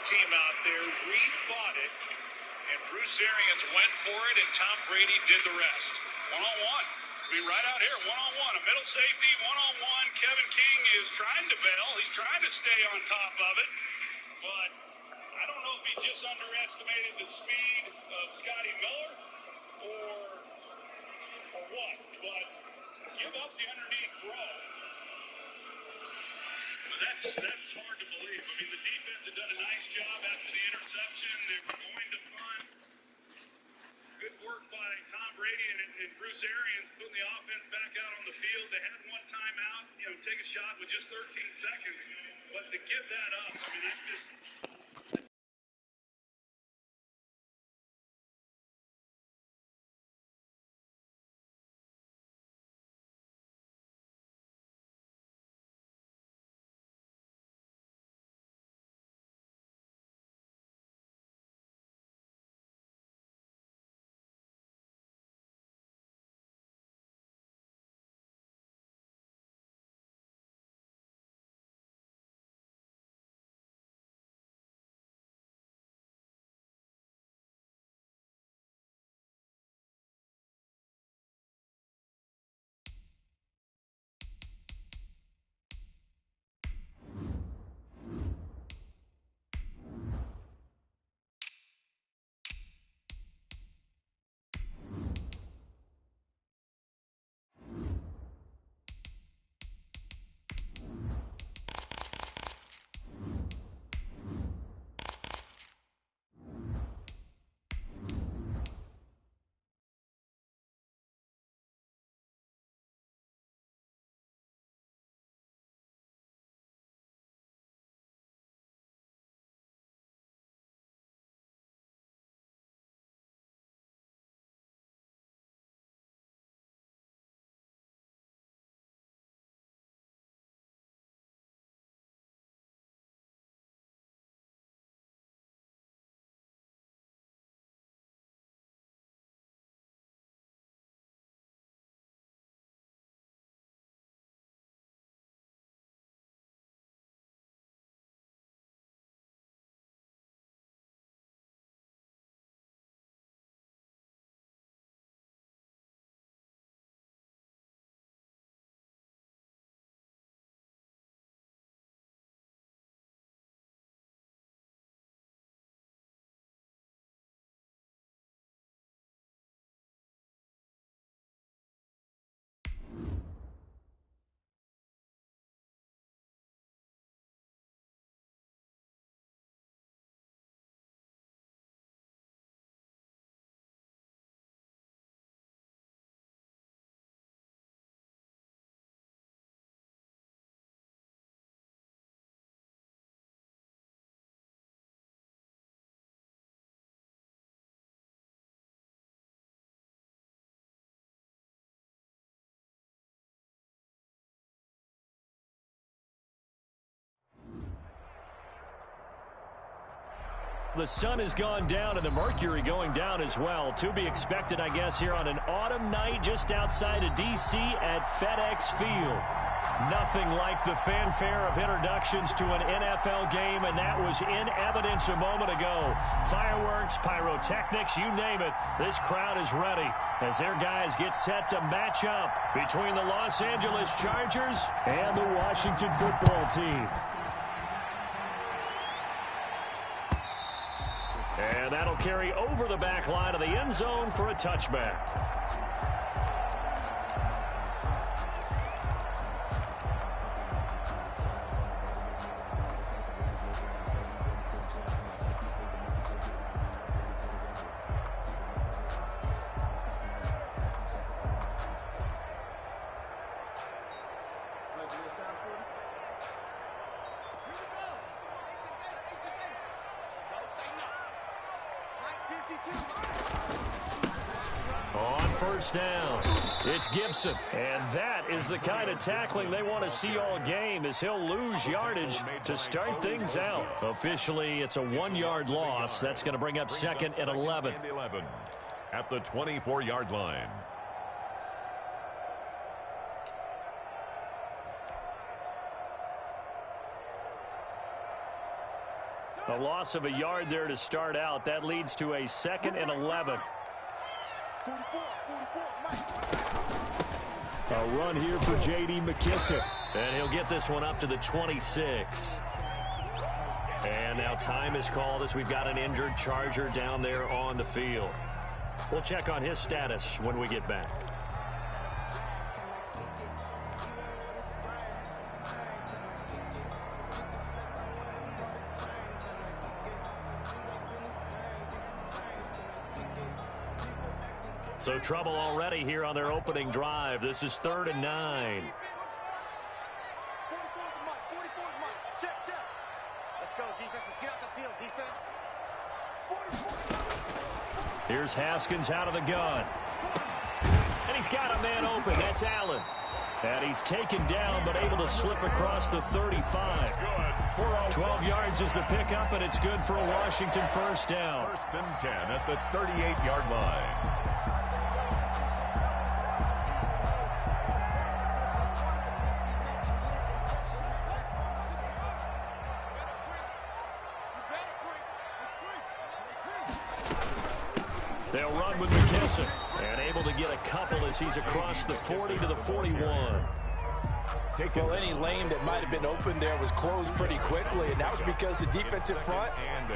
team out there rethought it, and Bruce Arians went for it, and Tom Brady did the rest. One-on-one. I mean, right out here, one-on-one. A middle safety, one-on-one. Kevin King is trying to bail. He's trying to stay on top of it. But I don't know if he just underestimated the speed of Scotty Miller or what. But give up the underneath throw. That's hard to believe. I mean, the defense had done a nice job after the interception. They were going to punt. Good work by Tom Brady and Bruce Arians putting the offense back out on the field. They had one timeout, take a shot with just 13 seconds. But to give that up, I mean, that's just... The sun has gone down and the mercury going down as well. To be expected, I guess, here on an autumn night just outside of D.C. at FedEx Field. Nothing like the fanfare of introductions to an NFL game, and that was in evidence a moment ago. Fireworks, pyrotechnics, you name it. This crowd is ready as their guys get set to match up between the Los Angeles Chargers and the Washington football team. And that'll carry over the back line of the end zone for a touchback. On first down, it's Gibson. And that is the kind of tackling they want to see all game, as he'll lose yardage to start things out. Officially, it's a 1-yard loss. That's going to bring up second and 11. At the 24-yard line. A loss of a yard there to start out. That leads to a 2nd and 11. A run here for J.D. McKissick. And he'll get this one up to the 26. And now time is called as we've got an injured Charger down there on the field. We'll check on his status when we get back. So trouble already here on their opening drive. This is 3rd and 9. Let's go, defense. Let's get out the field, defense. Here's Haskins out of the gun. And he's got a man open. That's Allen. And he's taken down but able to slip across the 35. 12 yards is the pickup, and it's good for a Washington first down. 1st and 10 at the 38-yard line. They'll run with McKissick, and able to get a couple as he's across the 40 to the 41. Well, any lane that might have been open there was closed pretty quickly, and that was because the defensive front,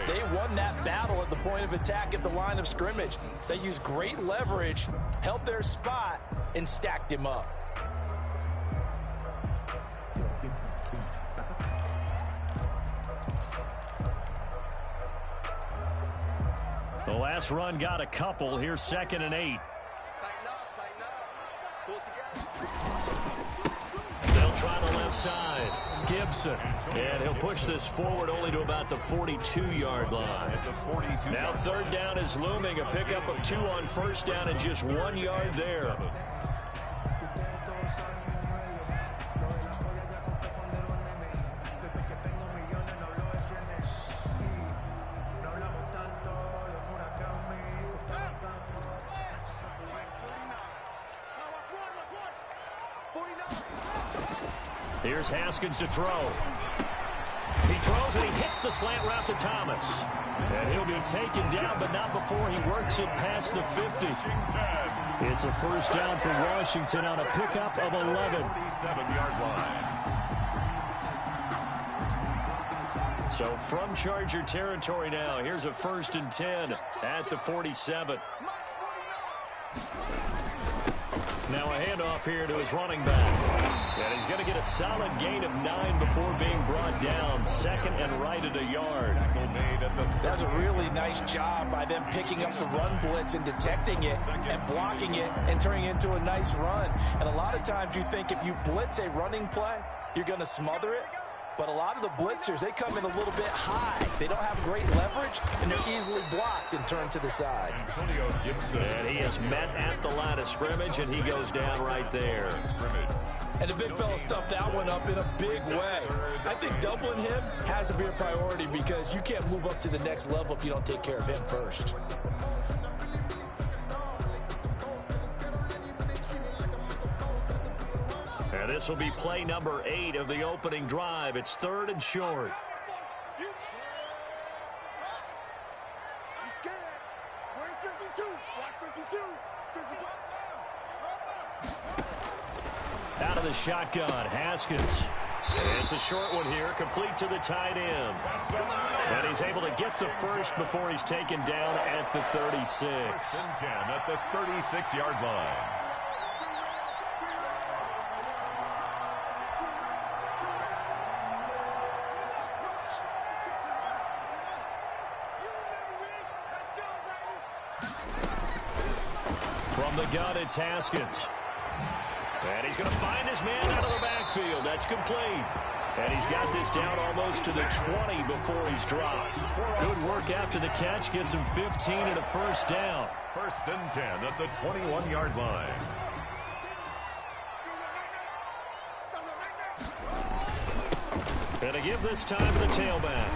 they won that battle at the point of attack at the line of scrimmage. They used great leverage, held their spot, and stacked him up. The last run got a couple. Here's 2nd and 8. Tighten up, tighten up. Pull it together. They'll try the left side. Gibson. And he'll push this forward only to about the 42-yard line. Now 3rd down is looming. A pickup of 2 on 1st down and just 1 yard there. Here's Haskins to throw. He throws and he hits the slant route to Thomas. And he'll be taken down, but not before he works it past the 50. It's a first down for Washington on a pickup of 11. 47-yard line. So from Charger territory now, here's a 1st and 10 at the 47. Now a handoff here to his running back. And he's going to get a solid gain of 9 before being brought down. 2nd and right at a yard. That's a really nice job by them picking up the run blitz and detecting it and blocking it and turning it into a nice run. And a lot of times you think if you blitz a running play, you're going to smother it. But a lot of the blitzers, they come in a little bit high. They don't have great leverage, and they're easily blocked and turned to the side. And he is met at the line of scrimmage, and he goes down right there. And the big fella stuffed that one up in a big way. I think doubling him has to be a priority because you can't move up to the next level if you don't take care of him first. And this will be play number 8 of the opening drive. It's 3rd and short. He's scared. Where's 52? Watch 52. 52. Out of the shotgun, Haskins. And it's a short one here, complete to the tight end. And he's able to get the first before he's taken down at the 36. 1st and 10 at the 36-yard line. From the gun, it's Haskins. And he's going to find his man out of the backfield. That's complete. And he's got this down almost to the 20 before he's dropped. Good work after the catch. Gets him 15 and a first down. 1st and 10 at the 21-yard line. And to give this time to the tailback.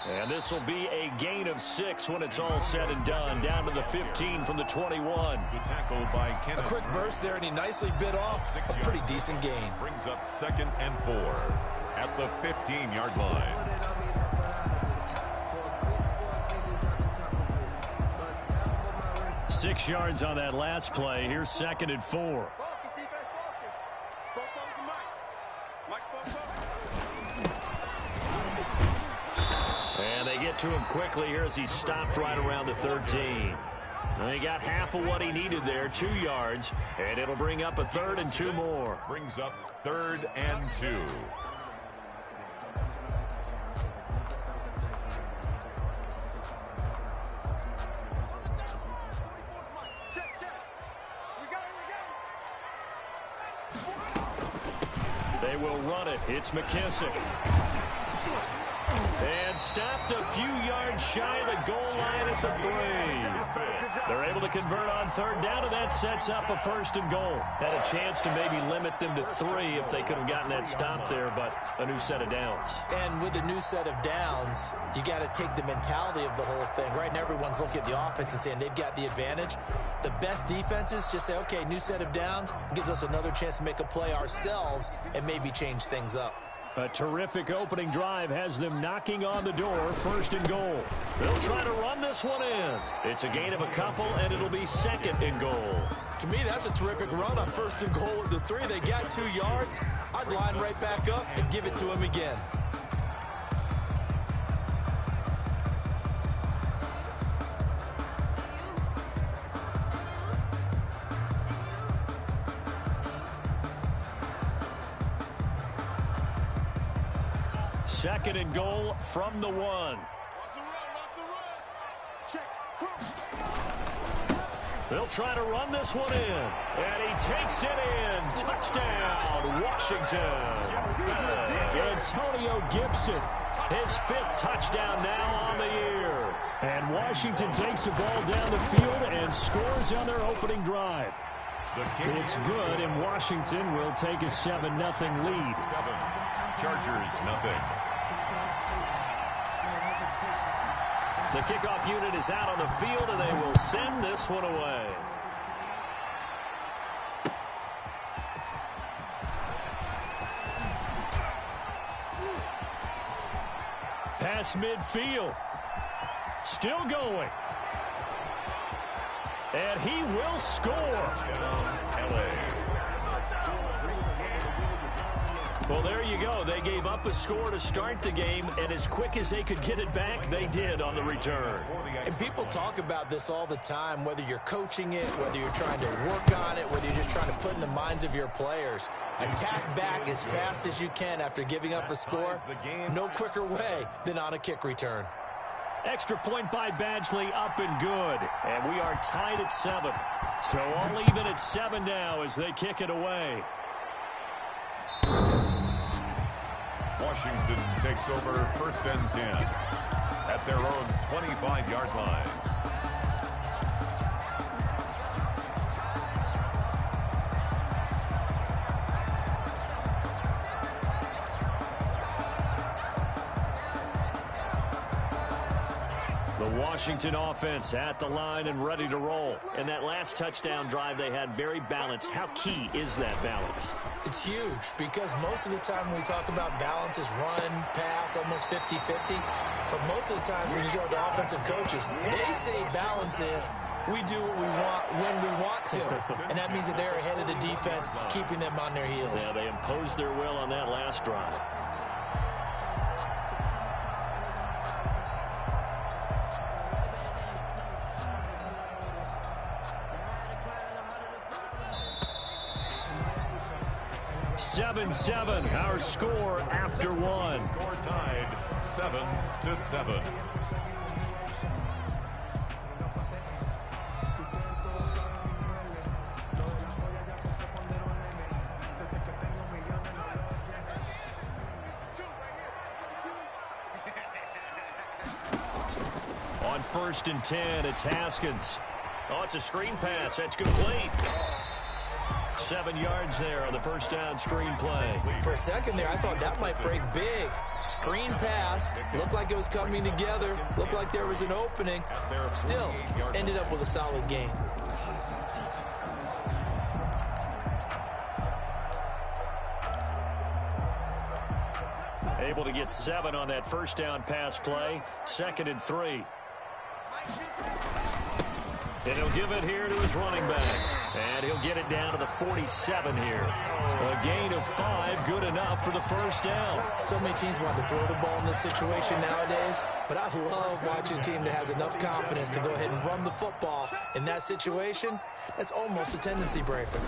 And this will be a gain of 6 when it's all said and done. Down to the 15 from the 21. Good tackle by Kenneth. A quick burst there, and he nicely bit off a pretty decent gain. Brings up 2nd and 4 at the 15-yard line. 6 yards on that last play. Here's 2nd and 4. Focus, defense, focus. Focus on Mike. Mike's focus. And they get to him quickly here as he stopped right around the 13. And he got half of what he needed there, 2 yards, and it'll bring up a 3rd and 2 more. Brings up 3rd and 2. They will run it. It's McKissick. And stopped a few yards shy of the goal line at the 3. They're able to convert on 3rd down, and that sets up a 1st and goal. Had a chance to maybe limit them to 3 if they could have gotten that stop there, but a new set of downs. And with a new set of downs, you got to take the mentality of the whole thing. Right now, everyone's looking at the offense and saying they've got the advantage. The best defenses just say, okay, new set of downs, gives us another chance to make a play ourselves and maybe change things up. A terrific opening drive has them knocking on the door. 1st and goal. They'll try to run this one in. It's a gain of a couple, and it'll be 2nd and goal. To me, that's a terrific run on 1st and goal at the 3. They got 2 yards. I'd line right back up and give it to him again. Second and goal from the 1. Watch the run. Check. They'll try to run this one in. And he takes it in. Touchdown, Washington. Antonio Gibson, his 5th touchdown now on the year. And Washington takes the ball down the field and scores on their opening drive. It's good, and Washington will take a 7-0 lead. 7. Chargers, nothing. The kickoff unit is out on the field, and they will send this one away. Pass midfield. Still going. And he will score. LA. Well, there you go. They gave up a score to start the game, and as quick as they could get it back, they did on the return. And people talk about this all the time, whether you're coaching it, whether you're trying to work on it, whether you're just trying to put in the minds of your players. Attack back as fast as you can after giving up a score. No quicker way than on a kick return. Extra point by Badgley, up and good. And we are tied at 7. So all even at 7 now as they kick it away. Washington takes over 1st and 10 at their own 25-yard line. The Washington offense at the line and ready to roll. And that last touchdown drive they had very balanced. How key is that balance? It's huge because most of the time when we talk about balance is run, pass, almost 50-50. But most of the times when you go to offensive coaches, they say balance is we do what we want when we want to. And that means that they're ahead of the defense, keeping them on their heels. Yeah, they imposed their will on that last drive. Seven, our score after 1. Score tied 7-7. On 1st and 10, it's Haskins. Oh, it's a screen pass. That's complete. 7 yards there on the first down screen play. For a second there, I thought that might break big. Screen pass. Looked like it was coming together. Looked like there was an opening. Still, ended up with a solid gain. Able to get 7 on that first down pass play. 2nd and 3. And he'll give it here to his running back. And he'll get it down to the 47 here. A gain of 5, good enough for the first down. So many teams want to throw the ball in this situation nowadays, but I love watching a team that has enough confidence to go ahead and run the football. In that situation, that's almost a tendency breaker.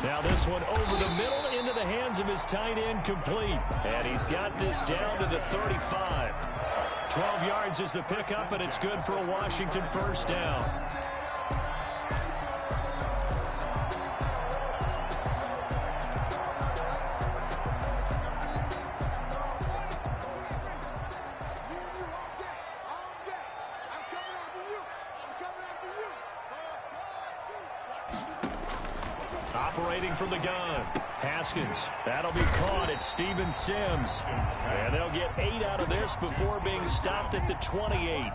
Now this one over the middle into the hands of his tight end, complete. And he's got this down to the 35. 12 yards is the pickup, and it's good for a Washington first down. Operating from the gun, Haskins. That'll be caught at Steven Sims. And they'll get 8 out of this before being stopped at the 28.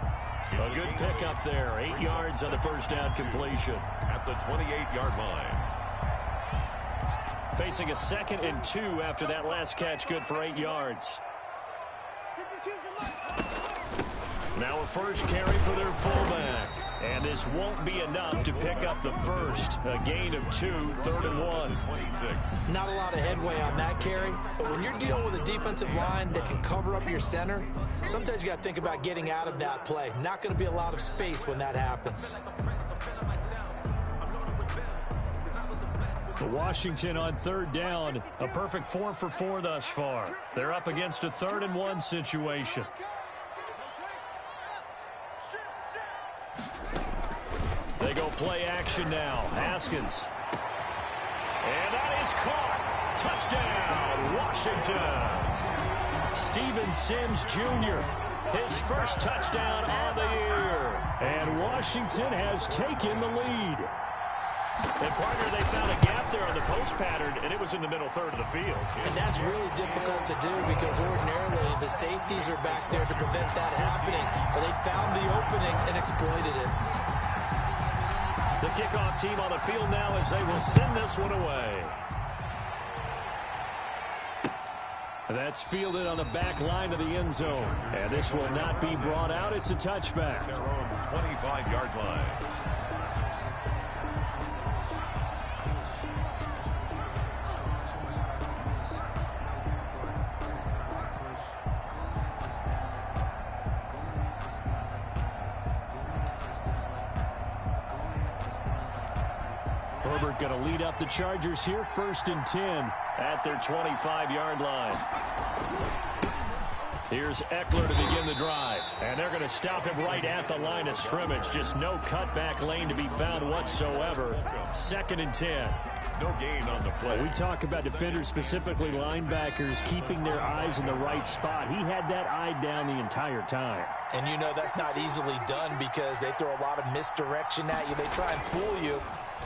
A good pickup there. 8 yards on the first down completion. At the 28-yard line. Facing a 2nd and 2 after that last catch, good for 8 yards. Now a first carry for their fullback. And this won't be enough to pick up the first. A gain of 2, 3rd and 1. 26. Not a lot of headway on that carry, but when you're dealing with a defensive line that can cover up your center, sometimes you got to think about getting out of that play. Not going to be a lot of space when that happens. Washington on 3rd down. A perfect 4 for 4 thus far. They're up against a 3rd and 1 situation. They go play action now. Haskins. And that is caught. Touchdown, Washington. Steven Sims Jr., his first touchdown on the year. And Washington has taken the lead. And, partner, they found a gap there on the post pattern, and it was in the middle third of the field. And that's really difficult to do because ordinarily the safeties are back there to prevent that happening. But they found the opening and exploited it. The kickoff team on the field now as they will send this one away. That's fielded on the back line of the end zone. And this will not be brought out. It's a touchback. Their own 25-yard line. Herbert going to lead up the Chargers here, 1st and 10 at their 25-yard line. Here's Eckler to begin the drive. And they're going to stop him right at the line of scrimmage. Just no cutback lane to be found whatsoever. 2nd and 10. No gain on the play. We talk about defenders, specifically linebackers, keeping their eyes in the right spot. He had that eye down the entire time. And you know that's not easily done because they throw a lot of misdirection at you. They try and fool you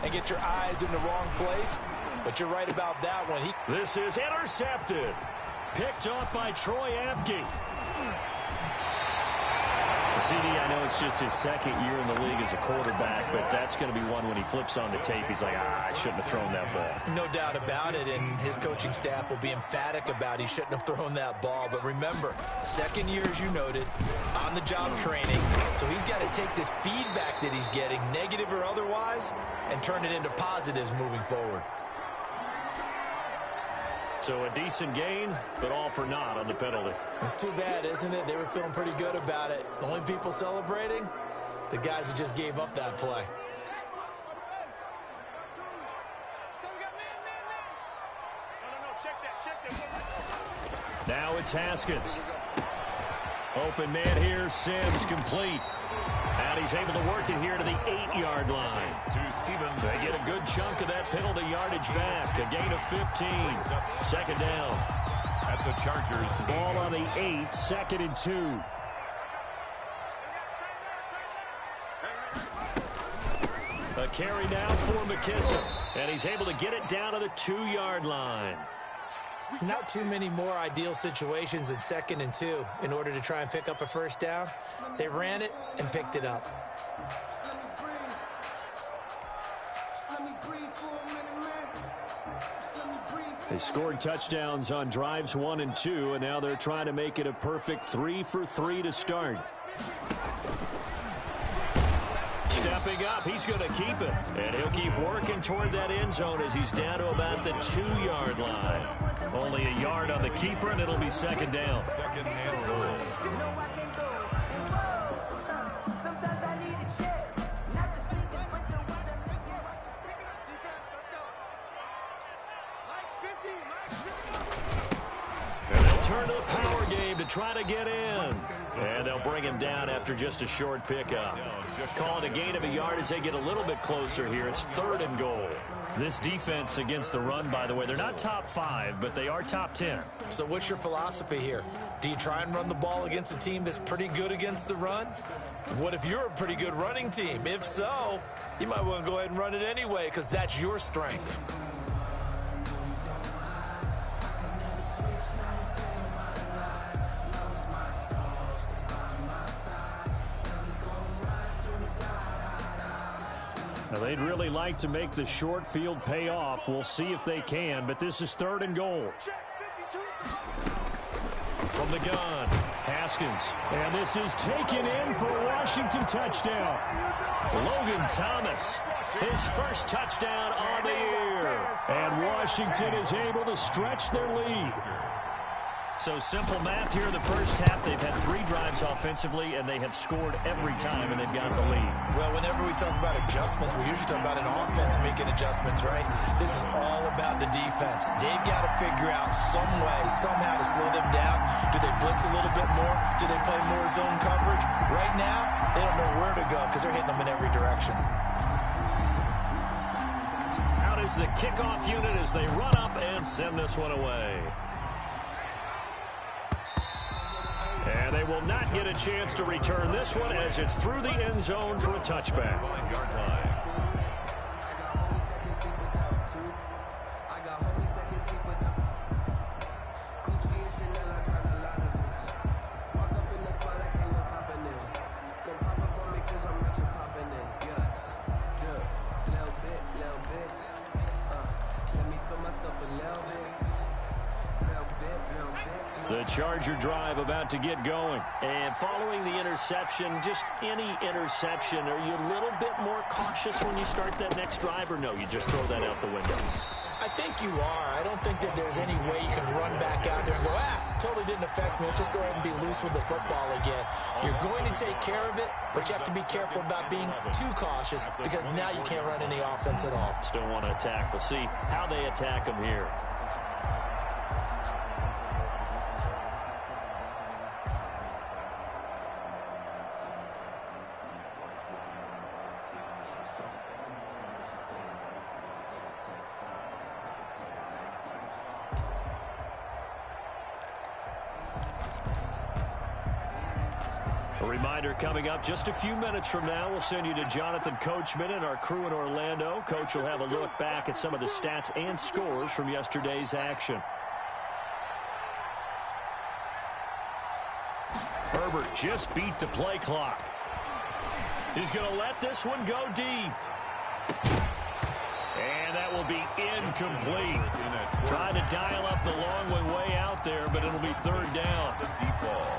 and get your eyes in the wrong place. But you're right about that one. This is intercepted. Picked off by Troy Apke. CD, I know it's just his 2nd year in the league as a quarterback, but that's going to be one when he flips on the tape. He's like, I shouldn't have thrown that ball. No doubt about it, and his coaching staff will be emphatic about he shouldn't have thrown that ball. But remember, 2nd year, as you noted, on-the-job training. So he's got to take this feedback that he's getting, negative or otherwise, and turn it into positives moving forward. So a decent gain, but all for naught on the penalty. It's too bad, isn't it? They were feeling pretty good about it. The only people celebrating, the guys who just gave up that play. Now it's Haskins. Open man here, Sims complete. And he's able to work it here to the 8-yard line. To Stevens. They get a good chunk of that penalty yardage back. A gain of 15. 2nd down. At the Chargers. Ball on the 8, 2nd and 2. A carry now for McKissick. And he's able to get it down to the 2-yard line. Not too many more ideal situations in 2nd and 2 in order to try and pick up a first down. They ran it and picked it up. They scored touchdowns on drives 1 and 2, and now they're trying to make it a perfect 3 for 3 to start. stepping up. He's going to keep it. And he'll keep working toward that end zone as he's down to about the 2-yard line. Only a yard on the keeper, and it'll be second down. Second and goal. Turn to the power game to try to get in. And they'll bring him down after just a short pickup. Call it a gain of a yard as they get a little bit closer here. It's 3rd and goal. This defense against the run, by the way, they're not top 5, but they are top 10. So what's your philosophy here? Do you try and run the ball against a team that's pretty good against the run? What if you're a pretty good running team? If so, you might want to go ahead and run it anyway because that's your strength. Now, they'd really like to make the short field pay off. We'll see if they can, but this is 3rd and goal. From the gun, Haskins. And this is taken in for a Washington touchdown. Logan Thomas, his first touchdown on the year. And Washington is able to stretch their lead. So simple math here in the first half. They've had 3 drives offensively, and they have scored every time, and they've got the lead. Well, whenever we talk about adjustments, we usually talk about an offense making adjustments, right? This is all about the defense. They've got to figure out some way, somehow to slow them down. Do they blitz a little bit more? Do they play more zone coverage? Right now, they don't know where to go because they're hitting them in every direction. Out is the kickoff unit as they run up and send this one away. And they will not get a chance to return this one as it's through the end zone for a touchback. The Charger drive about to get going. And following the interception, just any interception, are you a little bit more cautious when you start that next drive, or no, you just throw that out the window? I think you are. I don't think that there's any way you can run back out there and go, totally didn't affect me. Let's just go ahead and be loose with the football again. You're going to take care of it, but you have to be careful about being too cautious because now you can't run any offense at all. Still want to attack. We'll see how they attack them here. A reminder coming up just a few minutes from now. We'll send you to Jonathan Coachman and our crew in Orlando. Coach will have a look back at some of the stats and scores from yesterday's action. Herbert just beat the play clock. He's going to let this one go deep. And that will be incomplete. Trying to dial up the long way out there, but it'll be 3rd down.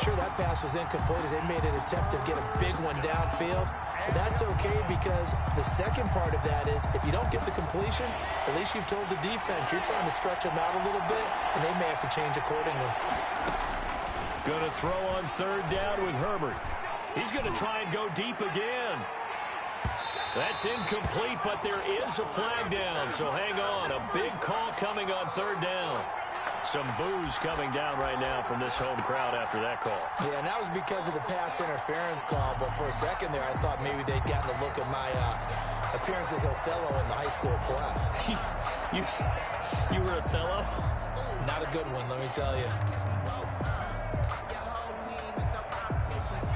Sure, that pass was incomplete as they made an attempt to get a big one downfield. But that's okay because the second part of that is if you don't get the completion, at least you've told the defense you're trying to stretch them out a little bit, and they may have to change accordingly. Going to throw on 3rd down with Herbert. He's going to try and go deep again. That's incomplete, but there is a flag down, so hang on. A big call coming on 3rd down. Some boos coming down right now from this home crowd after that call. Yeah, and that was because of the pass interference call, but for a second there, I thought maybe they'd gotten a look at my appearance as Othello in the high school play. You were Othello? Not a good one, let me tell you.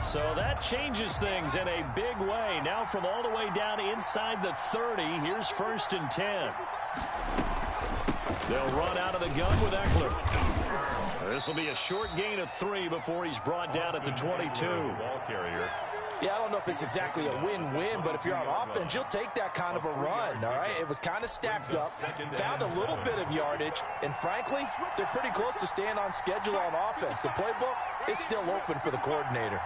So that changes things in a big way. Now from all the way down inside the 30, here's 1st and 10. They'll run out of the gun with Eckler. This will be a short gain of 3 before he's brought down at the 22. Ball carrier. Yeah, I don't know if it's exactly a win-win, but if you're on offense, you'll take that kind of a run, all right? It was kind of stacked up, found a little bit of yardage, and frankly, they're pretty close to staying on schedule on offense. The playbook is still open for the coordinator.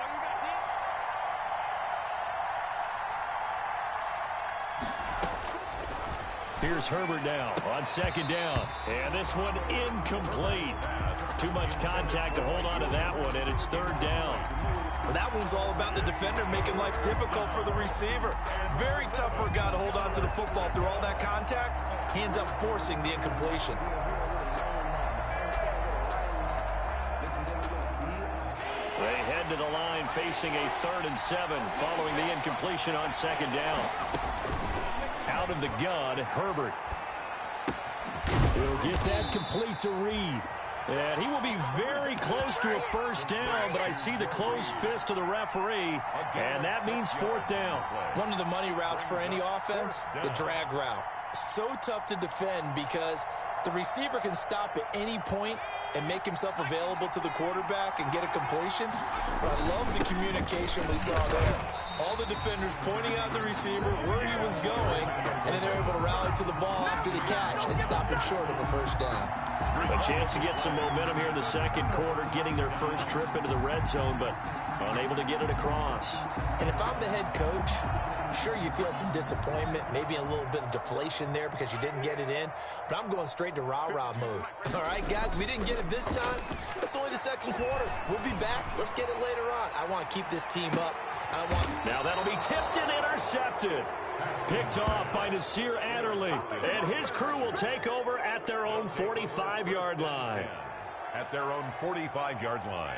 Here's Herbert now on second down. And this one incomplete. Too much contact to hold on to that one, and it's third down. Well, that one was all about the defender making life difficult for the receiver. Very tough for a guy to hold on to the football through all that contact. He ends up forcing the incompletion. They head to the line facing a 3rd and 7 following the incompletion on second down. Out of the gun, Herbert. He'll get that complete to Reed. And he will be very close to a first down, but I see the closed fist of the referee, and that means 4th down. One of the money routes for any offense, the drag route. So tough to defend because the receiver can stop at any point and make himself available to the quarterback and get a completion. But I love the communication we saw there. All the defenders pointing out the receiver where he was going, and then they're able to rally to the ball after the catch and stop him short of a first down. A chance to get some momentum here in the second quarter, getting their first trip into the red zone, but unable to get it across. And if I'm the head coach, sure, you feel some disappointment, maybe a little bit of deflation there because you didn't get it in, but I'm going straight to rah-rah mode. All right, guys, we didn't get it this time. It's only the second quarter. We'll be back. Let's get it later on. I want to keep this team up. Now that'll be tipped and intercepted. Picked off by Nasir Adderley, and his crew will take over at their own 45-yard line. At their own 45-yard line.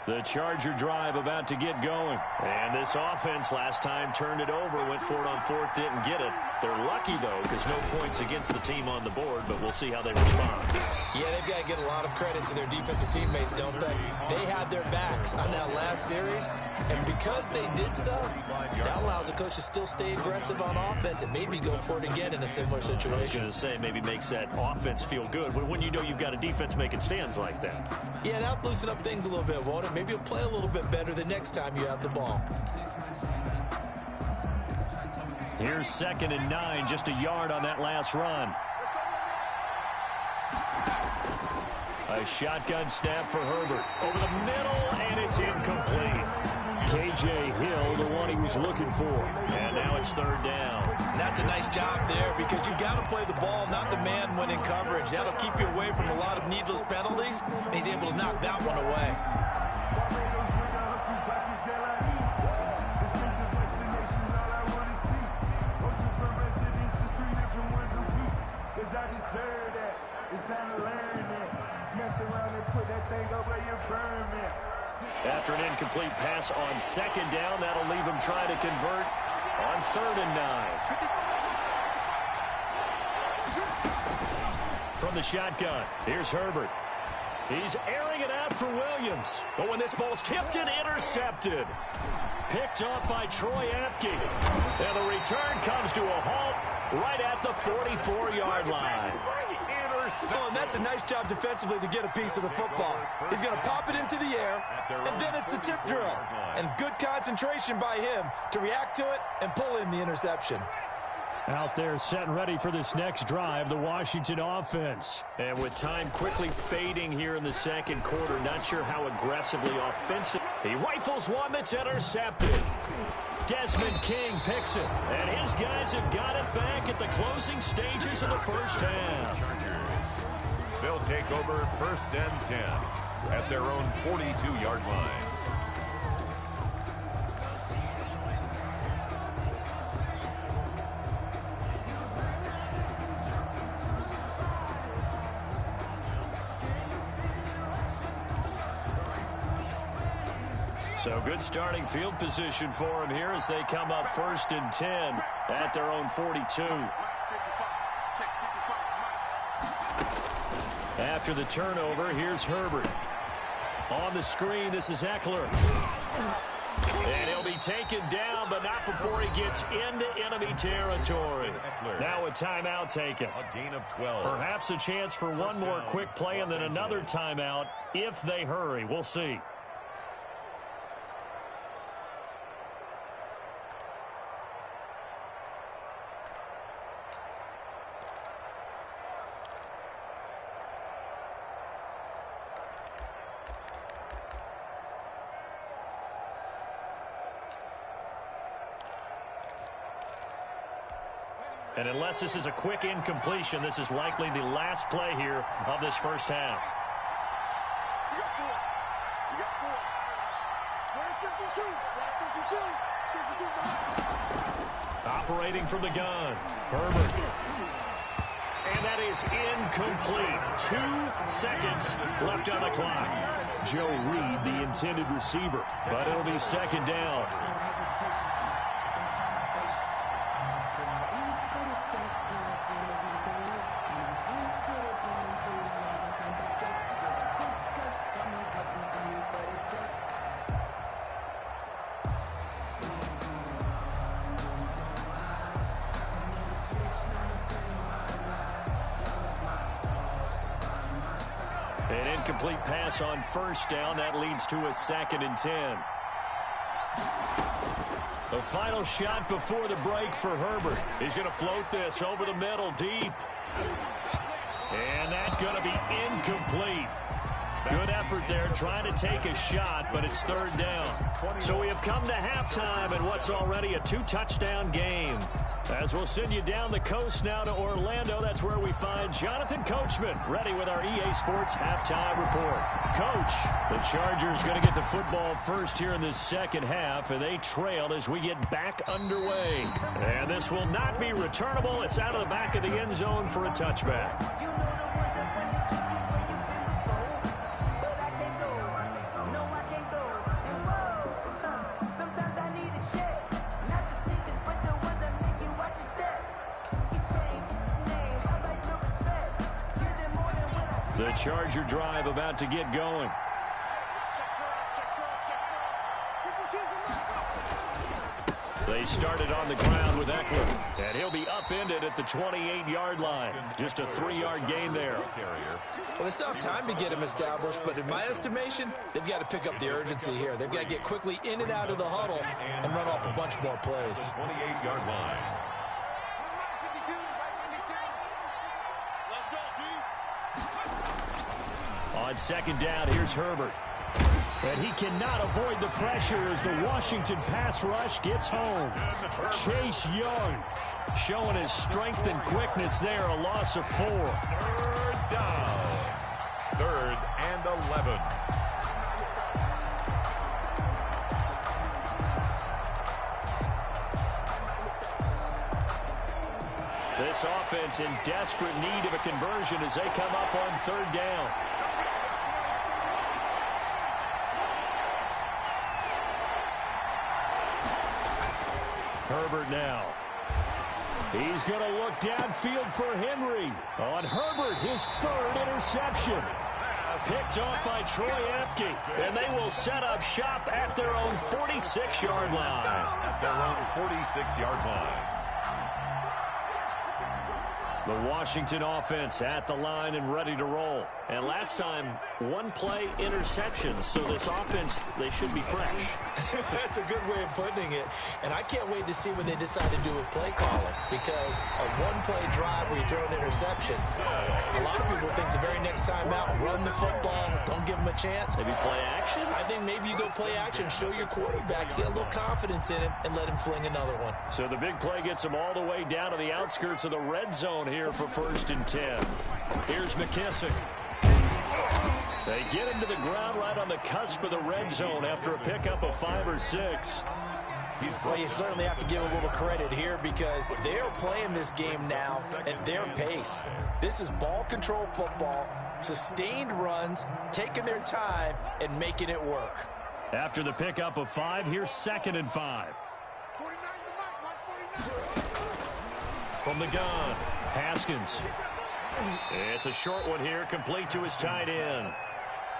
The Charger drive about to get going. And this offense last time turned it over, went for it on 4th, didn't get it. They're lucky, though, because no points against the team on the board, but we'll see how they respond. Yeah, they've got to get a lot of credit to their defensive teammates, don't they? They had their backs on that last series, and because they did so, that allows the coach to still stay aggressive on offense and maybe go for it again in a similar situation. I was going to say, maybe makes that offense feel good when you know you've got a defense making stands like that. Yeah, that'll loosen up things a little bit, won't it? Maybe you'll play a little bit better the next time you have the ball. Here's 2nd and 9, just a yard on that last run. A shotgun snap for Herbert. Over the middle, and it's incomplete. K.J. Hill, the one he was looking for. And now it's 3rd down. And that's a nice job there because you've got to play the ball, not the man when in coverage. That'll keep you away from a lot of needless penalties, and he's able to knock that one away. After an incomplete pass on 2nd down, that'll leave him trying to convert on 3rd and 9. From the shotgun, here's Herbert. He's airing it out for Williams. But when this ball's tipped and intercepted, picked off by Troy Apke. And the return comes to a halt right at the 44-yard line. Oh, and that's a nice job defensively to get a piece of the football. He's going to pop it into the air, and then it's the tip drill. And good concentration by him to react to it and pull in the interception. Out there set and ready for this next drive, the Washington offense. And with time quickly fading here in the second quarter, not sure how aggressively offensive. He rifles one that's intercepted. Desmond King picks it, and his guys have got it back at the closing stages of the first half. They'll take over 1st and 10 at their own 42-yard line. So good starting field position for them here as they come up 1st and 10 at their own 42. After the turnover, here's Herbert. On the screen, this is Eckler. And he'll be taken down, but not before he gets into enemy territory. Now a timeout taken. A gain of 12. Perhaps a chance for one more quick play and then another timeout if they hurry. We'll see. And unless this is a quick incompletion, this is likely the last play here of this first half. You got 4. You got 4. Where's 52? 52. 52's the line. Operating from the gun, Herbert. And that is incomplete. 2 seconds left on the clock. Joe Reed, the intended receiver, but it'll be second down. An incomplete pass on first down. That leads to a 2nd and 10. The final shot before the break for Herbert. He's going to float this over the middle deep. And that's going to be incomplete. Good effort there trying to take a shot, but it's 3rd down. So we have come to halftime in what's already a 2-touchdown game. As we'll send you down the coast now to Orlando, that's where we find Jonathan Coachman ready with our EA Sports halftime report. Coach, the Chargers going to get the football first here in this second half, and they trail as we get back underway. And this will not be returnable. It's out of the back of the end zone for a touchback. The Charger drive about to get going. They started on the ground with Eckler, and he'll be upended at the 28-yard line. Just a 3-yard gain there. Well, they still have time to get him established, but in my estimation, they've got to pick up the urgency here. They've got to get quickly in and out of the huddle and run off a bunch more plays. 28-yard line. On second down, here's Herbert. And he cannot avoid the pressure as the Washington pass rush gets home. Chase Young showing his strength and quickness there, a loss of 4. 3rd down. 3rd and 11. This offense in desperate need of a conversion as they come up on 3rd down. Herbert now. He's going to look downfield for Henry. On Herbert, his 3rd interception. Picked off by Troy Apke. And they will set up shop at their own 46-yard line. At their own 46-yard line. The Washington offense at the line and ready to roll. And last time, 1-play interceptions. So this offense, they should be fresh. That's a good way of putting it. And I can't wait to see what they decide to do with play calling. Because a 1-play drive where you throw an interception, a lot of people think the very next time out, run the football, don't give them a chance. Maybe play action? I think maybe you go play action, show your quarterback, get a little confidence in him, and let him fling another one. So the big play gets them all the way down to the outskirts of the red zone here for 1st and 10. Here's McKissick. They get him to the ground right on the cusp of the red zone after a pickup of 5 or 6. Well, you certainly have to give a little credit here because they're playing this game now at their pace. This is ball control football, sustained runs, taking their time, and making it work. After the pickup of 5, here's 2nd and 5. From the gun, Haskins. It's a short one here, complete to his tight end.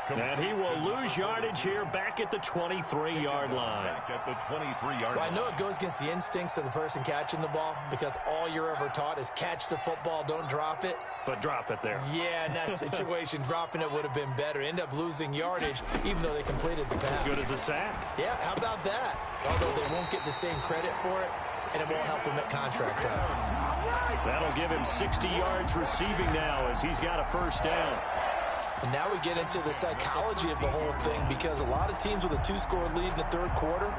And he will lose yardage here back at the 23-yard line. Back at the 23-yard line. I know it goes against the instincts of the person catching the ball because all you're ever taught is catch the football, don't drop it. But drop it there. Yeah, in that situation, dropping it would have been better. End up losing yardage even though they completed the pass. Good as a sack. Yeah, how about that? Although they won't get the same credit for it, and it won't help him at contract time. That'll give him 60 yards receiving now as he's got a 1st down. And now we get into the psychology of the whole thing because a lot of teams with a 2-score lead in the 3rd quarter,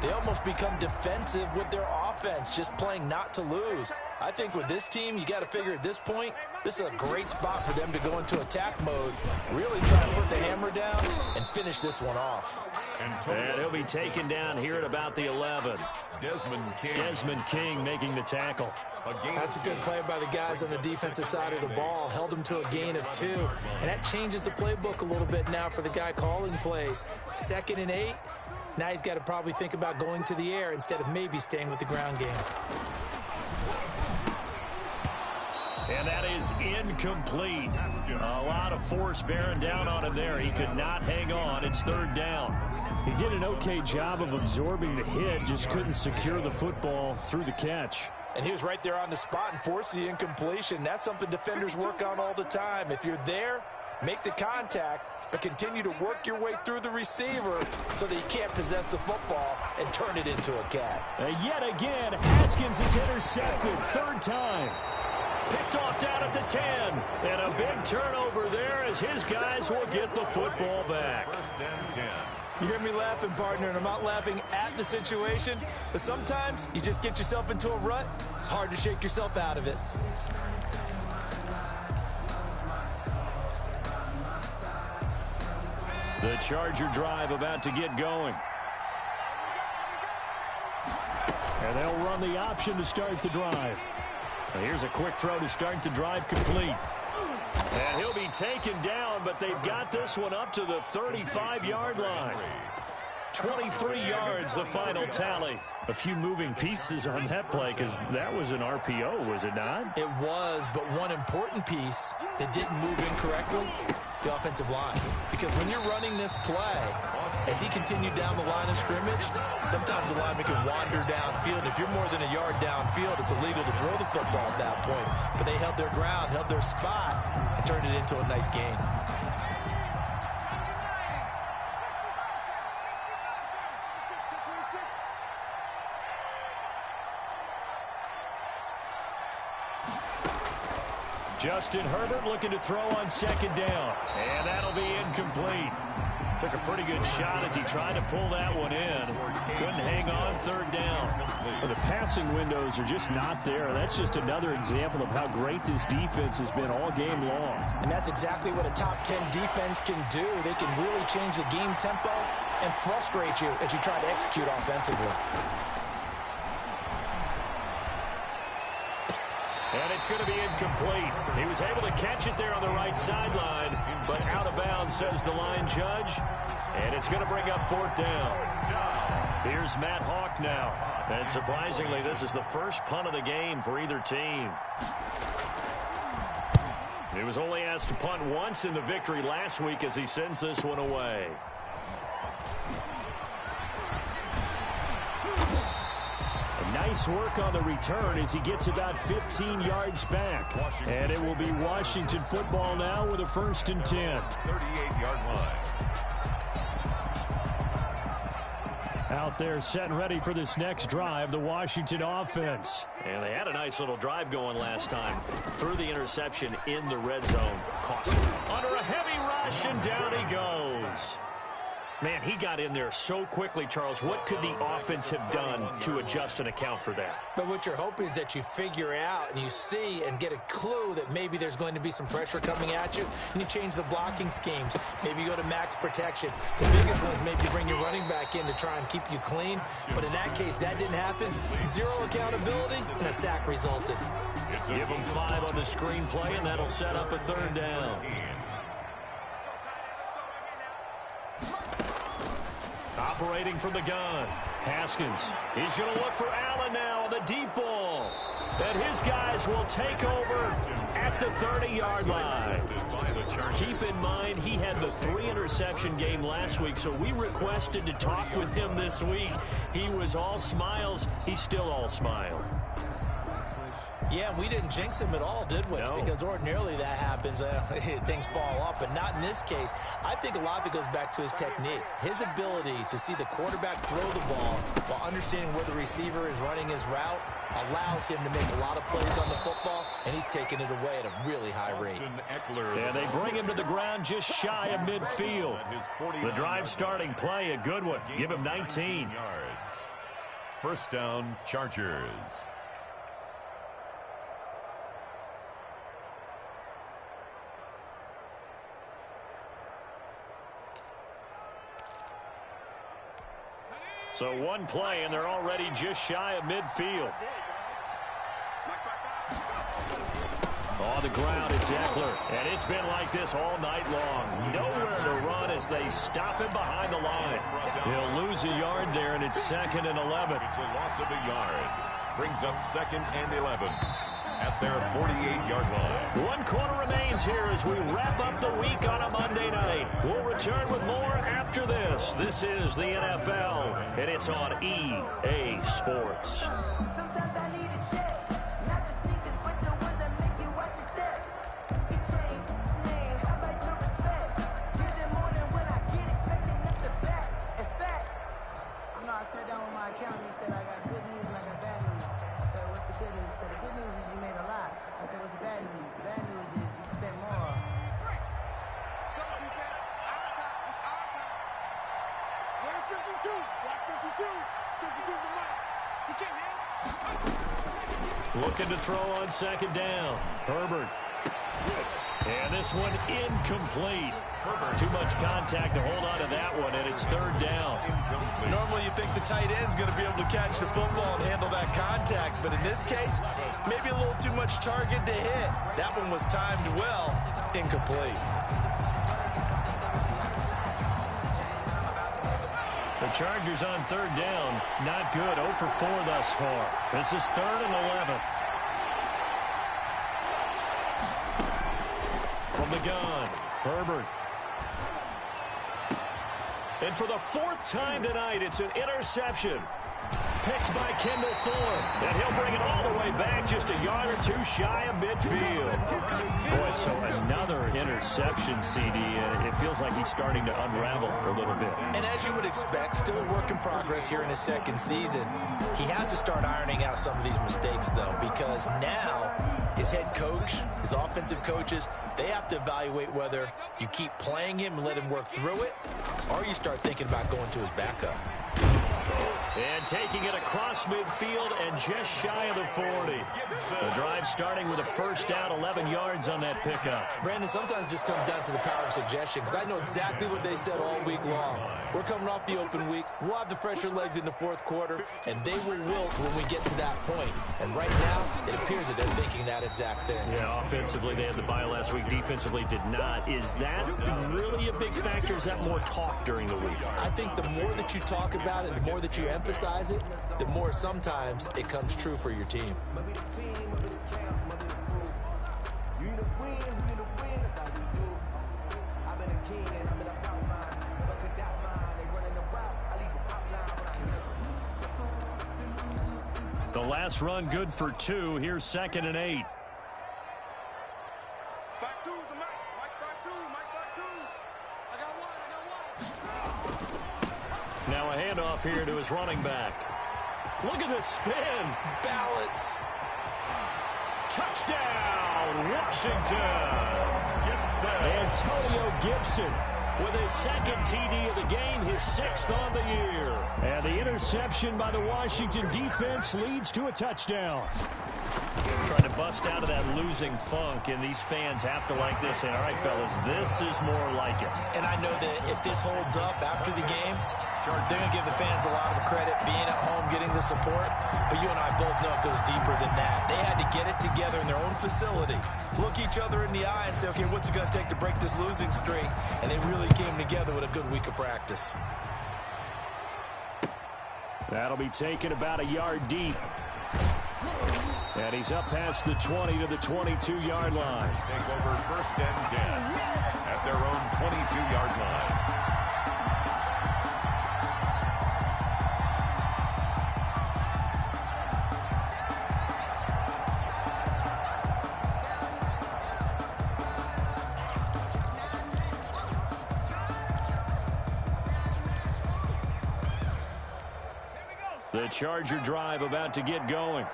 they almost become defensive with their offense, just playing not to lose. I think with this team, you got to figure at this point, this is a great spot for them to go into attack mode, really try to put the hammer down and finish this one off. And he'll be taken down here at about the 11. Desmond King making the tackle. That's a good play by the guys on the defensive side of the ball. Held them to a gain of 2. And that changes the playbook a little bit now for the guy calling plays. 2nd and 8. Now he's got to probably think about going to the air instead of maybe staying with the ground game. And that is incomplete. A lot of force bearing down on him there. He could not hang on. It's 3rd down. He did an okay job of absorbing the hit, just couldn't secure the football through the catch. And he was right there on the spot and forced the incompletion. That's something defenders work on all the time. If you're there, make the contact, but continue to work your way through the receiver so that you can't possess the football and turn it into a cat. Yet again, Haskins is intercepted. 3rd time. Picked off down at the 10. And a big turnover there as his guys will get the football back. 1st and 10. You hear me laughing, partner, and I'm not laughing at the situation, but sometimes you just get yourself into a rut. It's hard to shake yourself out of it. The Charger drive about to get going. And they'll run the option to start the drive. Well, here's a quick throw to start the drive complete. And he'll be taken down, but they've got this one up to the 35-yard line. 23 yards, the final tally. A few moving pieces on that play because that was an RPO, was it not? It was, but one important piece that didn't move incorrectly, the offensive line. Because when you're running this play, as he continued down the line of scrimmage, sometimes the lineman can wander downfield. If you're more than a yard downfield, it's illegal to throw the football at that point. But they held their ground, held their spot, and turned it into a nice gain. Justin Herbert looking to throw on 2nd down. And that'll be incomplete. Took a pretty good shot as he tried to pull that one in. Couldn't hang on 3rd down. Well, the passing windows are just not there. That's just another example of how great this defense has been all game long. And that's exactly what a top 10 defense can do. They can really change the game tempo and frustrate you as you try to execute offensively. And it's going to be incomplete. He was able to catch it there on the right sideline, but out of bounds, says the line judge. And it's going to bring up 4th down. Here's Matt Hawk now. And surprisingly, this is the first punt of the game for either team. He was only asked to punt once in the victory last week as he sends this one away. Nice work on the return as he gets about 15 yards back. And it will be Washington football now with a 1st and 10. 38-yard line. Out there set and ready for this next drive, the Washington offense. And they had a nice little drive going last time. Threw the interception in the red zone. Caught under a heavy rush, and down he goes. Man, he got in there so quickly, Charles. What could the offense have done to adjust and account for that? But what you're hoping is that you figure out and you see and get a clue that maybe there's going to be some pressure coming at you, and you change the blocking schemes. Maybe you go to max protection. The biggest one is maybe bring your running back in to try and keep you clean. But in that case, that didn't happen. 0 accountability, and a sack resulted. Give them 5 on the screenplay, and that'll set up a 3rd down. Operating from the gun, Haskins. He's going to look for Allen now on the deep ball. And his guys will take over at the 30-yard line. Keep in mind, he had the 3-interception game last week, so we requested to talk with him this week. He was all smiles. He's still all smile. Yeah, we didn't jinx him at all, did we? No. Because ordinarily that happens. Things fall off, but not in this case. I think a lot of it goes back to his technique. His ability to see the quarterback throw the ball while understanding where the receiver is running his route allows him to make a lot of plays on the football, and he's taking it away at a really high rate. And they bring him to the ground just shy of midfield. The drive starting play, a good one. Give him 19. first down, Chargers. So one play, and they're already just shy of midfield. On the ground, it's Eckler. And it's been like this all night long. Nowhere to run as they stop him behind the line. He'll lose a yard there, and it's 2nd and 11. It's a loss of a yard. Brings up 2nd and 11 at their 48-yard line. 1 quarter remains here as we wrap up the week on a Monday night. We'll return with more after this. This is the NFL, and it's on EA Sports. Looking to throw on 2nd down. Herbert. And this one incomplete. Too much contact to hold on to that one, and it's 3rd down. Normally you think the tight end's going to be able to catch the football and handle that contact, but in this case, maybe a little too much target to hit. That one was timed well, incomplete. The Chargers on 3rd down. Not good. 0 for 4 thus far. This is 3rd and 11. From the gun, Herbert. And for the 4th time tonight, it's an interception. Picked by Kendall Thorne. And he'll bring it all the way back just a yard or 2 shy of midfield. Boy, so another interception, CD. It feels like he's starting to unravel a little bit. And as you would expect, still a work in progress here in his 2nd season. He has to start ironing out some of these mistakes, though, because now his head coach, his offensive coaches, they have to evaluate whether you keep playing him and let him work through it, or you start thinking about going to his backup. And taking it across midfield and just shy of the 40. The drive starting with a 1st down, 11 yards on that pickup. Brandon, sometimes it just comes down to the power of suggestion, because I know exactly what they said all week long. We're coming off the open week. We'll have the fresher legs in the 4th quarter, and they will wilt when we get to that point. And right now, it appears that they're thinking that exact thing. Yeah, offensively, they had the bye last week. Defensively, did not. Is that really a big factor? Is that more talk during the week? I think the more that you talk about it, the more that you emphasize it, the more sometimes it comes true for your team. The last run good for 2. Here's 2nd and 8. Back two, the Mike. Mike back two. Mike back two. I got one. Now a handoff here to his running back. Look at this spin. Balance. Touchdown, Washington. Antonio Gibson with his 2nd TD of the game, his 6th on the year. And the interception by the Washington defense leads to a touchdown. Trying to bust out of that losing funk, and these fans have to like this. And all right, fellas, this is more like it. And I know that if this holds up after the game, they're going to give the fans a lot of credit being at home, getting the support. But you and I both know it goes deeper than that. They had to get it together in their own facility, look each other in the eye and say, okay, what's it going to take to break this losing streak? And they really came together with a good week of practice. That'll be taken about a yard deep. And he's up past the 20 to the 22-yard line. Take over 1st and 10 at their own 22-yard line. The Charger drive about to get going.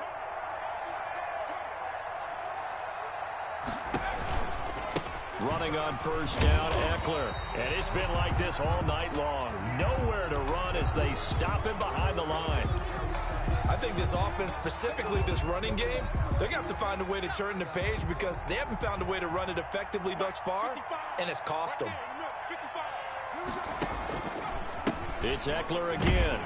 Running on 1st down, Eckler. And it's been like this all night long. Nowhere to run as they stop him behind the line. I think this offense, specifically this running game, they're going to have to find a way to turn the page because they haven't found a way to run it effectively thus far, and it's cost them. It's Eckler again.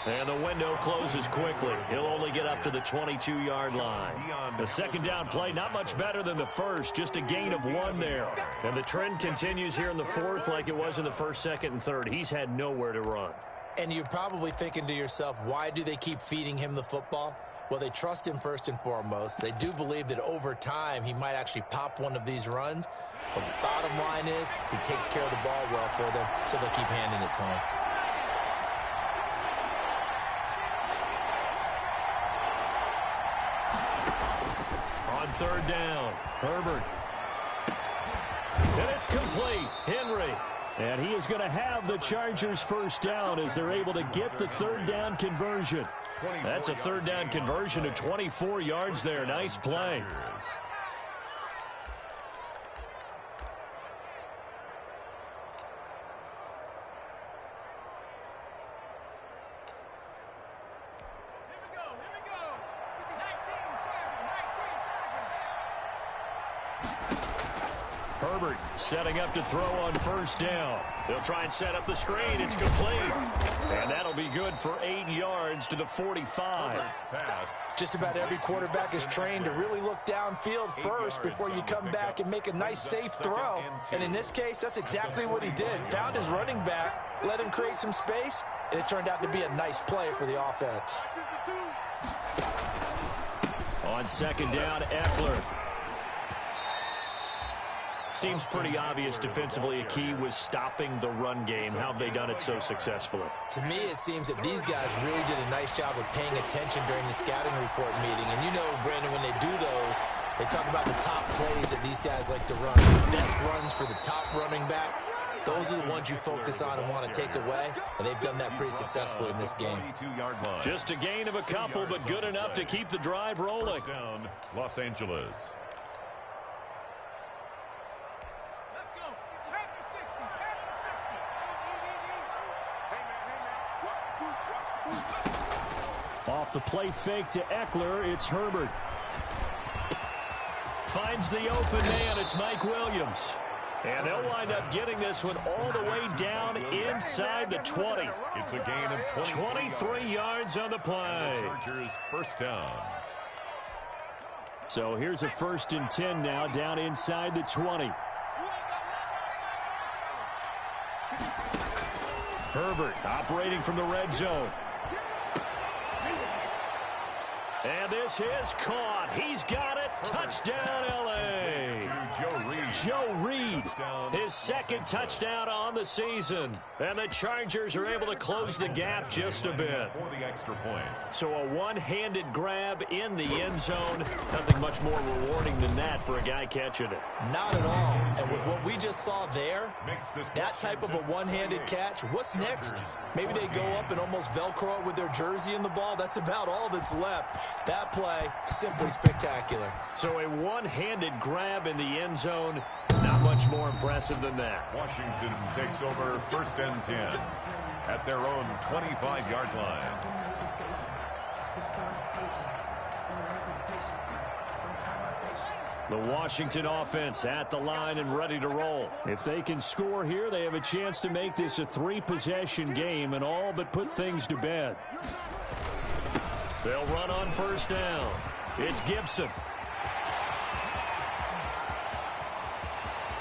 And the window closes quickly. He'll only get up to the 22-yard line. The second down play, not much better than the first, just a gain of 1 there. And the trend continues here in the fourth like it was in the first, second, and third. He's had nowhere to run. And you're probably thinking to yourself, why do they keep feeding him the football? Well, they trust him first and foremost. They do believe that over time he might actually pop one of these runs. But the bottom line is he takes care of the ball well for them, so they'll keep handing it to him. On third down, Herbert. And it's complete. Henry. And he is going to have the Chargers first down as they're able to get the third down conversion. That's a third down conversion to 24 yards there. Nice play. Herbert setting up to throw on first down. They'll try and set up the screen. It's complete. And that'll be good for 8 yards to the 45. Just about every quarterback is trained to really look downfield first before you come back and make a nice, safe throw. And in this case, that's exactly what he did. Found his running back, let him create some space, and it turned out to be a nice play for the offense. On second down, Eckler. Seems pretty obvious defensively a key was stopping the run game. How have they done it so successfully? To me, it seems that these guys really did a nice job of paying attention during the scouting report meeting. And you know, Brandon, when they do those, they talk about the top plays that these guys like to run. The best runs for the top running back. Those are the ones you focus on and want to take away, and they've done that pretty successfully in this game. Just a gain of a couple, but good enough to keep the drive rolling. Down, Los Angeles. Off the play fake to Eckler, it's Herbert. Finds the open man, it's Mike Williams. And they'll wind up getting this one all the way down inside the 20. It's a gain of 23 yards on the play. Chargers first down. So here's a 1st and 10 now, down inside the 20. Herbert operating from the red zone. And this is caught. He's got it. Touchdown, L.A. Joe Reed, his second touchdown on the season. And the Chargers are able to close the gap just a bit. For the extra point. So a one-handed grab in the end zone. Nothing much more rewarding than that for a guy catching it. Not at all. And with what we just saw there, that type of a one-handed catch, what's next? Maybe they go up and almost Velcro it with their jersey in the ball. That's about all that's left. That play, simply spectacular. So a one-handed grab in the end zone, not much more impressive than that. Washington takes over 1st and 10 at their own 25-yard line. The Washington offense at the line and ready to roll. If they can score here, they have a chance to make this a 3-possession game and all but put things to bed. They'll run on first down. It's Gibson.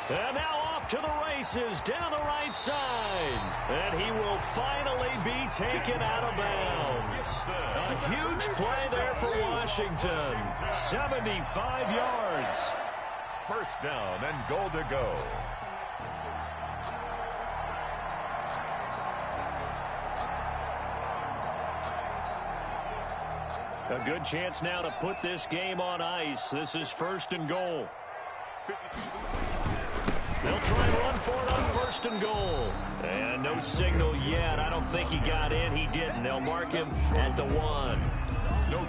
And now off to the races down the right side. And he will finally be taken out of bounds. A huge play there for Washington. 75 yards. First down and goal to go. A good chance now to put this game on ice. This is 1st and goal. They'll try and run for it on 1st and goal. And no signal yet. I don't think he got in. He didn't. They'll mark him at the 1.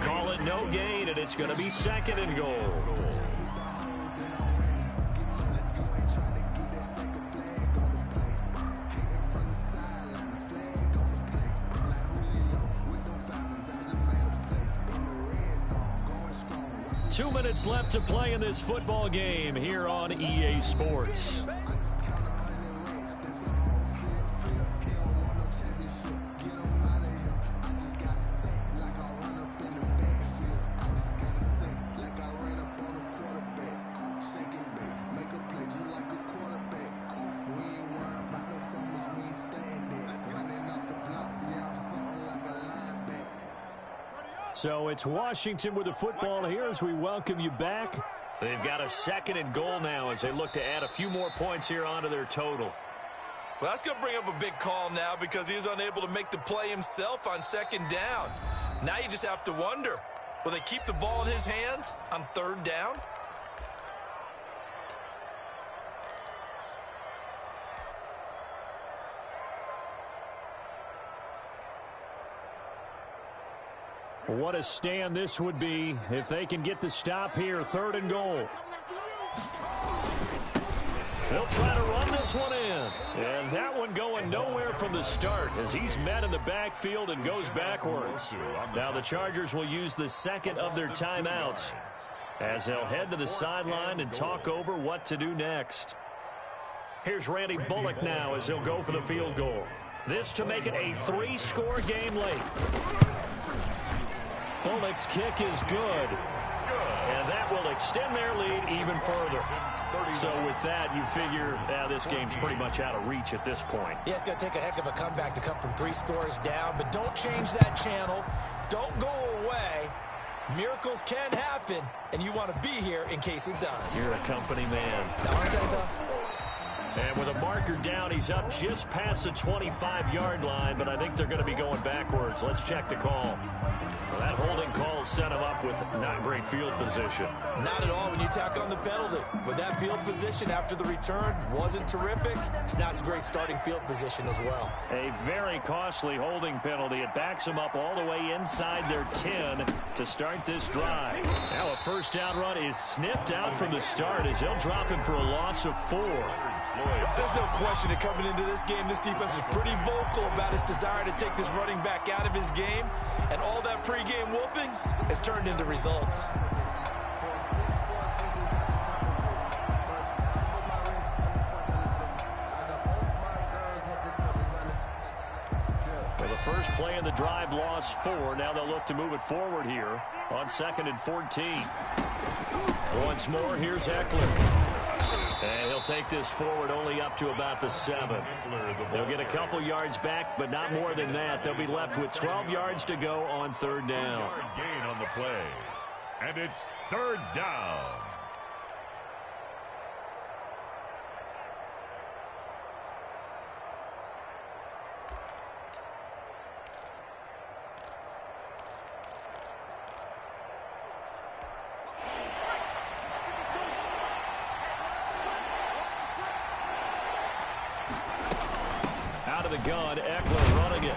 Call it no gain, and it's going to be 2nd and goal. 2 minutes left to play in this football game here on EA Sports. So it's Washington with the football here as we welcome you back. They've got a 2nd and goal now as they look to add a few more points here onto their total. Well, that's going to bring up a big call now because he was unable to make the play himself on 2nd down. Now you just have to wonder, will they keep the ball in his hands on 3rd down? What a stand this would be if they can get the stop here. 3rd and goal. They'll try to run this one in. And that one going nowhere from the start as he's met in the backfield and goes backwards. Now the Chargers will use the 2nd of their timeouts as they'll head to the sideline and talk over what to do next. Here's Randy Bullock now as he'll go for the field goal. This to make it a 3-score game late. Bullock's kick is good, and that will extend their lead even further. So with that, you figure this game's pretty much out of reach at this point. Yeah, it's going to take a heck of a comeback to come from 3 scores down, but don't change that channel. Don't go away. Miracles can happen, and you want to be here in case it does. You're a company man. Aren't I, though? And with a marker down, he's up just past the 25-yard line, but I think they're going to be going backwards. Let's check the call. Well, that holding call set him up with not great field position. Not at all when you tack on the penalty. With that field position after the return wasn't terrific, it's not a great starting field position as well. A very costly holding penalty. It backs them up all the way inside their 10 to start this drive. Now a 1st down run is sniffed out from the start as they'll drop him for a loss of 4. There's no question that coming into this game, this defense is pretty vocal about its desire to take this running back out of his game, and all that pregame whooping has turned into results. Well, the first play in the drive lost 4. Now they'll look to move it forward here on 2nd and 14. Once more, here's Eckler. And he'll take this forward only up to about the 7. They'll get a couple yards back, but not more than that. They'll be left with 12 yards to go on 3rd down. Gain on the play. And it's 3rd down. The gun, Eckler running it.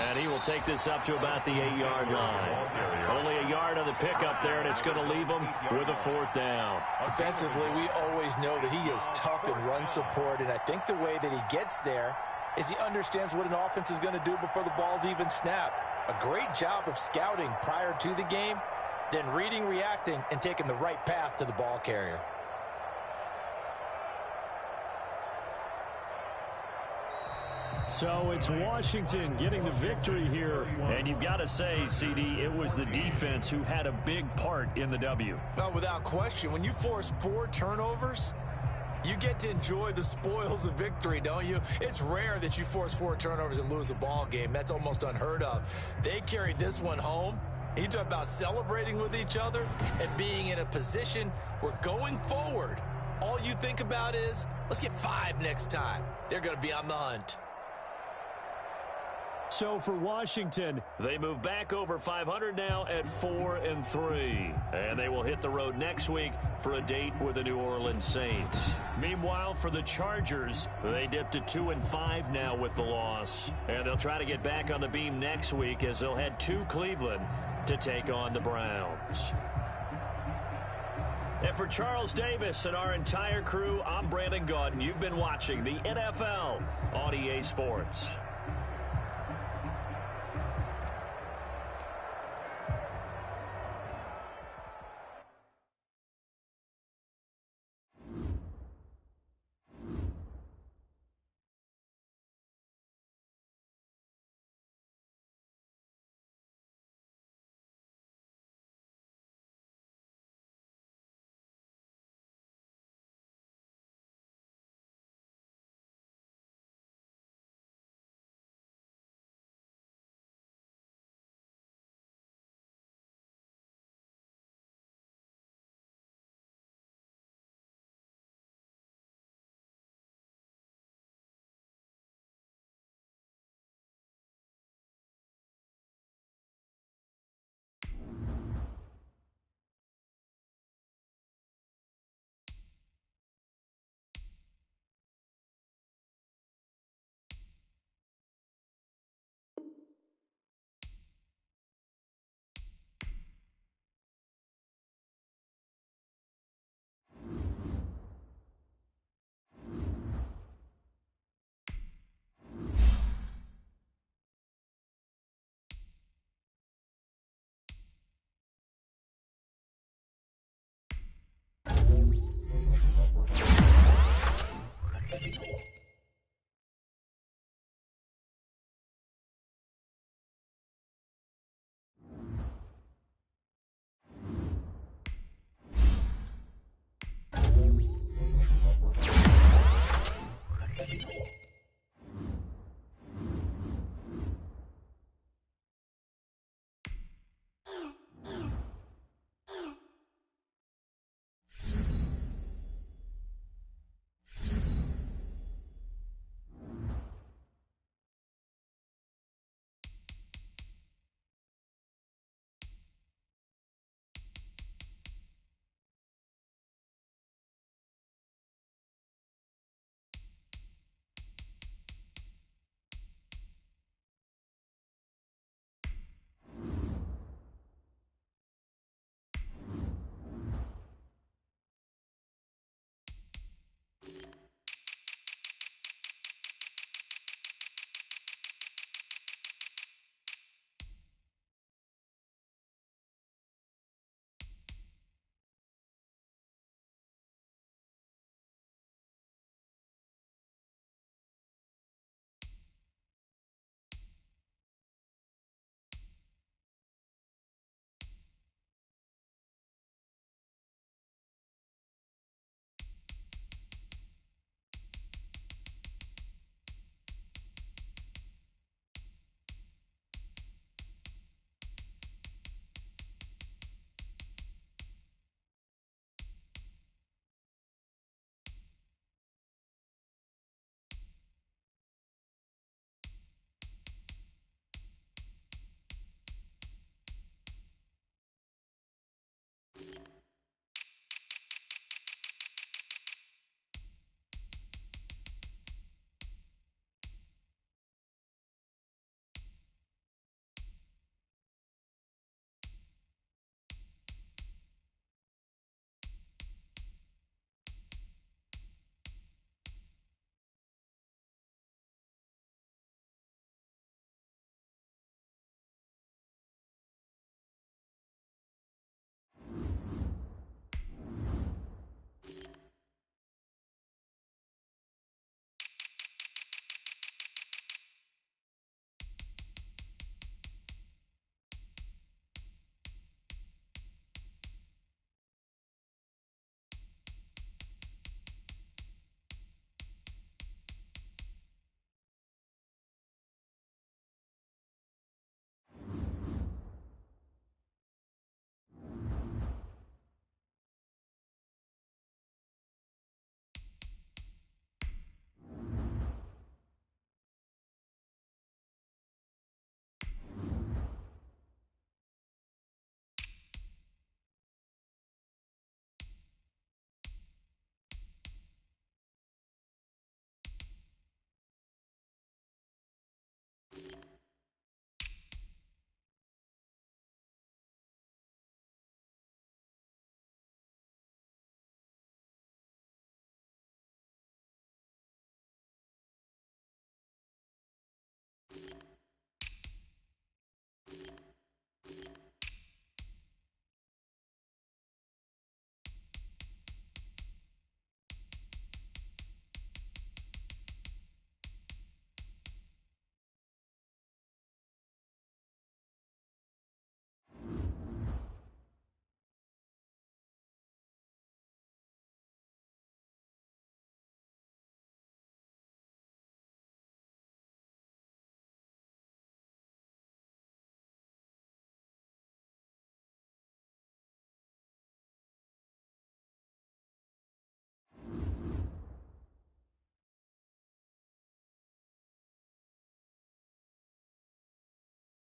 And he will take this up to about the 8-yard line. Only a yard on the pickup there, and it's going to leave him with a 4th down. Offensively, we always know that he is tough in run support, and I think the way that he gets there is he understands what an offense is going to do before the ball's even snapped. A great job of scouting prior to the game, then reading, reacting, and taking the right path to the ball carrier. So it's Washington getting the victory here. And you've got to say, CD, it was the defense who had a big part in the W. No, without question. When you force 4 turnovers, you get to enjoy the spoils of victory, don't you? It's rare that you force 4 turnovers and lose a ball game. That's almost unheard of. They carried this one home. You talk about celebrating with each other and being in a position where going forward, all you think about is, let's get 5 next time. They're going to be on the hunt. So for Washington, they move back over 500 now at 4-3. And they will hit the road next week for a date with the New Orleans Saints. Meanwhile, for the Chargers, they dip to 2-5 now with the loss. And they'll try to get back on the beam next week as they'll head to Cleveland to take on the Browns. And for Charles Davis and our entire crew, I'm Brandon Gaudin. You've been watching the NFL on EA Sports.